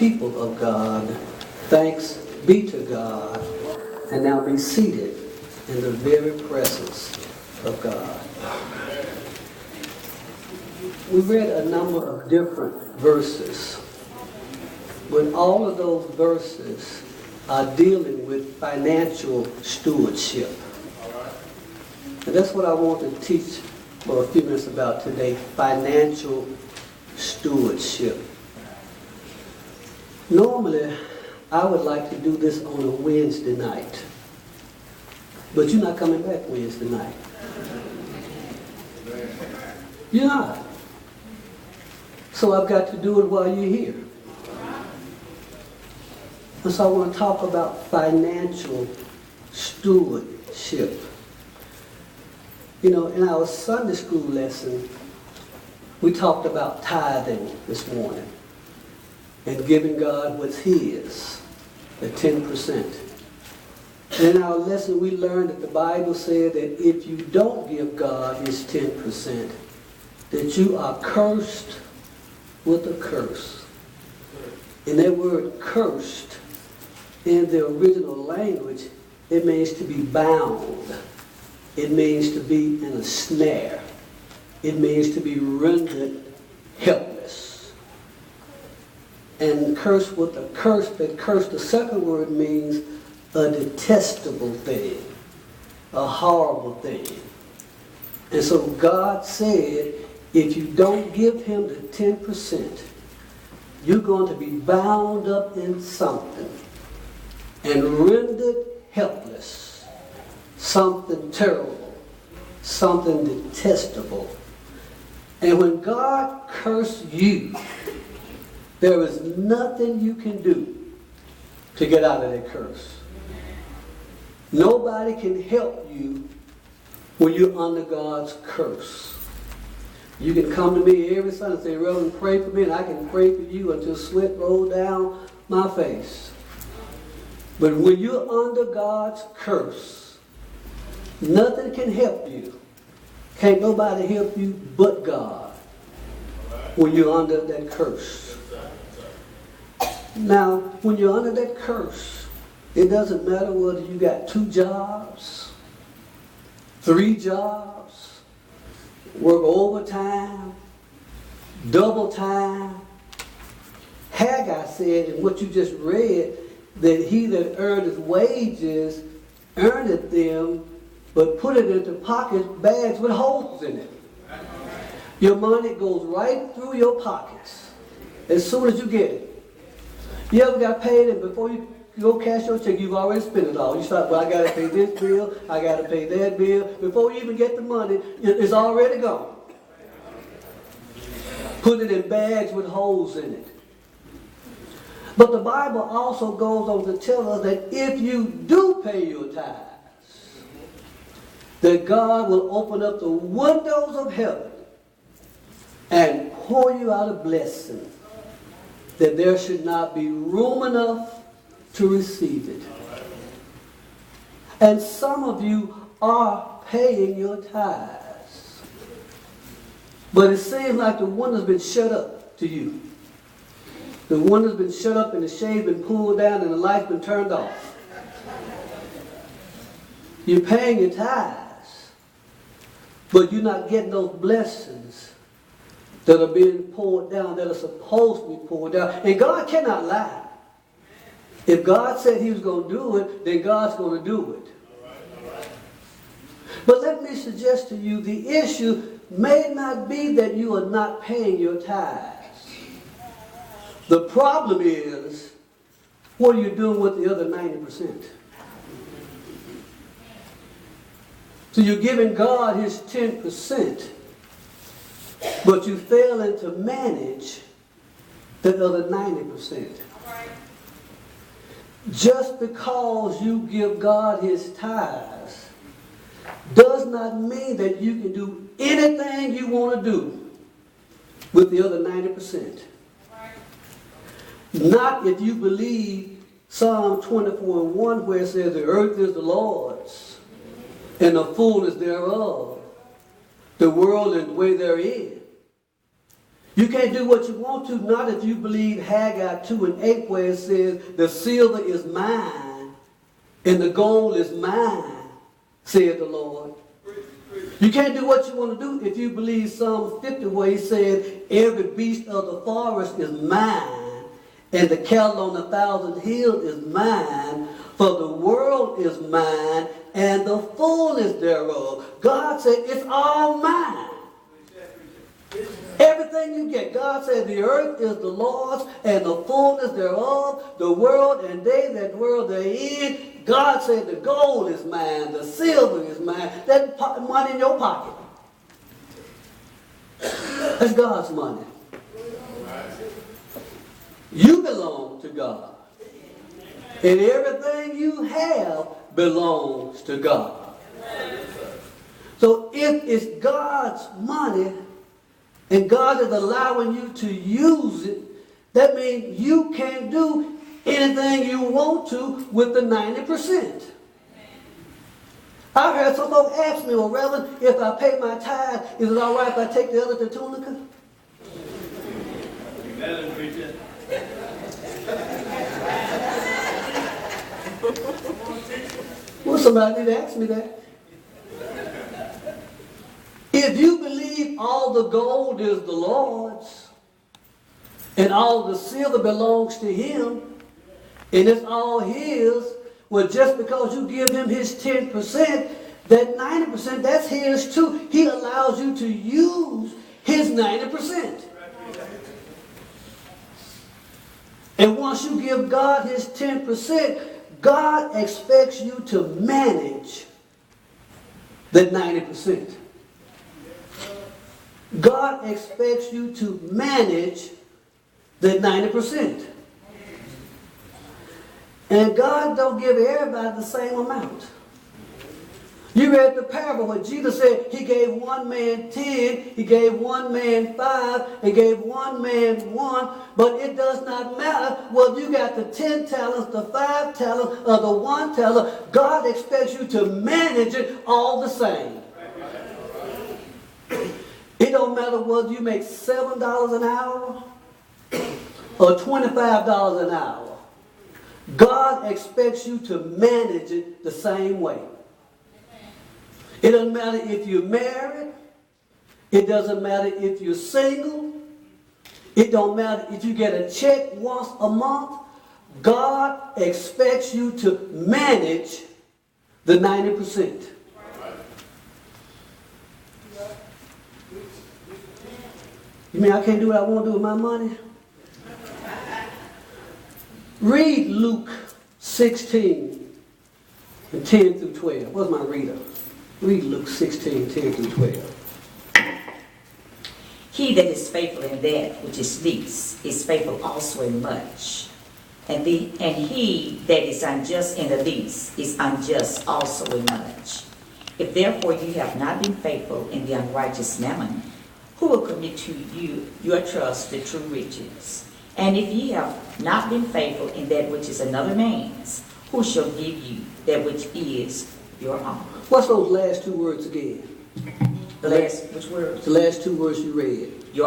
people of God. Thanks be to God. And now be seated in the very presence of God. We read a number of different verses, but all of those verses are dealing with financial stewardship. And that's what I want to teach for a few minutes about today, financial stewardship. Normally, I would like to do this on a Wednesday night, but you're not coming back Wednesday night. You're not. So I've got to do it while you're here. And so I want to talk about financial stewardship. You know, in our Sunday school lesson, we talked about tithing this morning and giving God what's His, the 10%. And in our lesson, we learned that the Bible said that if you don't give God His 10%, that you are cursed with a curse. And that word cursed, in the original language, it means to be bound. It means to be in a snare. It means to be rendered helpless. And cursed with a curse, that curse, the second word means a detestable thing, a horrible thing. And so God said, if you don't give Him the 10%, you're going to be bound up in something and rendered helpless, something terrible, something detestable. And when God curses you, there is nothing you can do to get out of that curse. Nobody can help you when you're under God's curse. You can come to me every Sunday and say, Reverend, pray for me, and I can pray for you until sweat rolls down my face. But when you're under God's curse, nothing can help you. Can't nobody help you but God when you're under that curse. Now, when you're under that curse, it doesn't matter whether you got 2 jobs, 3 jobs, work overtime, double time. Haggai said in what you just read that he that earned his wages earneth them, but put it into bags with holes in it. Your money goes right through your pockets as soon as you get it. You ever got paid and before you go cash your check, you've already spent it all. You start, well, I got to pay this bill, I got to pay that bill. Before you even get the money, it's already gone. Put it in bags with holes in it. But the Bible also goes on to tell us that if you do pay your tithes, that God will open up the windows of heaven and pour you out a blessing, that there should not be room enough to receive it. And some of you are paying your tithes, but it seems like the window's been shut up to you. The window's been shut up and the shade's been pulled down and the light's been turned off. You're paying your tithes, but you're not getting those blessings that are being poured down, that are supposed to be poured down. And God cannot lie. If God said He was going to do it, then God's going to do it. But let me suggest to you, the issue may not be that you are not paying your tithes. The problem is, what are you doing with the other 90%? So you're giving God His 10%, but you failing to manage the other 90%. Just because you give God His tithes does not mean that you can do anything you want to do with the other 90%. Not if you believe Psalm 24:1, where it says, the earth is the Lord's, and the fullness thereof, the world and the way therein. You can't do what you want to, not if you believe Haggai 2:8, where it says, the silver is mine and the gold is mine, said the Lord. You can't do what you want to do if you believe Psalm 50, where he said, every beast of the forest is mine, and the cattle on 1,000 hills is mine, for the world is mine, and the fullness thereof. God said, it's all mine. Everything you get. God said, the earth is the Lord's, and the fullness thereof, the world and they that dwell therein. God said, the gold is mine, the silver is mine. That's money in your pocket. That's God's money. You belong to God. And everything you have belongs to God. So if it's God's money, and God is allowing you to use it, that means you can do anything you want to with the 90%. I heard some folks ask me, well, Reverend, if I pay my tithe, is it all right if I take the other to Tunica? Well, somebody did ask me that. If you believe all the gold is the Lord's, and all the silver belongs to Him, and it's all His, well, just because you give Him His 10%, that 90%, that's His too. He allows you to use His 90%. And once you give God His 10%, God expects you to manage that 90%. God expects you to manage that 90%. And God don't give everybody the same amount. You read the parable where Jesus said He gave one man 10, He gave one man 5, and gave one man 1. But it does not matter whether you got the 10 talents, the 5 talents, or the 1 talent. God expects you to manage it all the same. It don't matter whether you make $7 an hour or $25 an hour. God expects you to manage it the same way. It doesn't matter if you're married. It doesn't matter if you're single. It don't matter if you get a check once a month. God expects you to manage the 90%. You mean I can't do what I want to do with my money? Read Luke 16, 10 through 12. Where's my reader? Read Luke 16, 10 through 12. He that is faithful in that which is least is faithful also in much. And he that is unjust in the least is unjust also in much. If therefore you have not been faithful in the unrighteous mammon, who will commit to you your trust to true riches? And if ye have not been faithful in that which is another man's, who shall give you that which is your own? What's those last two words again? Which words? The last two words you read. Your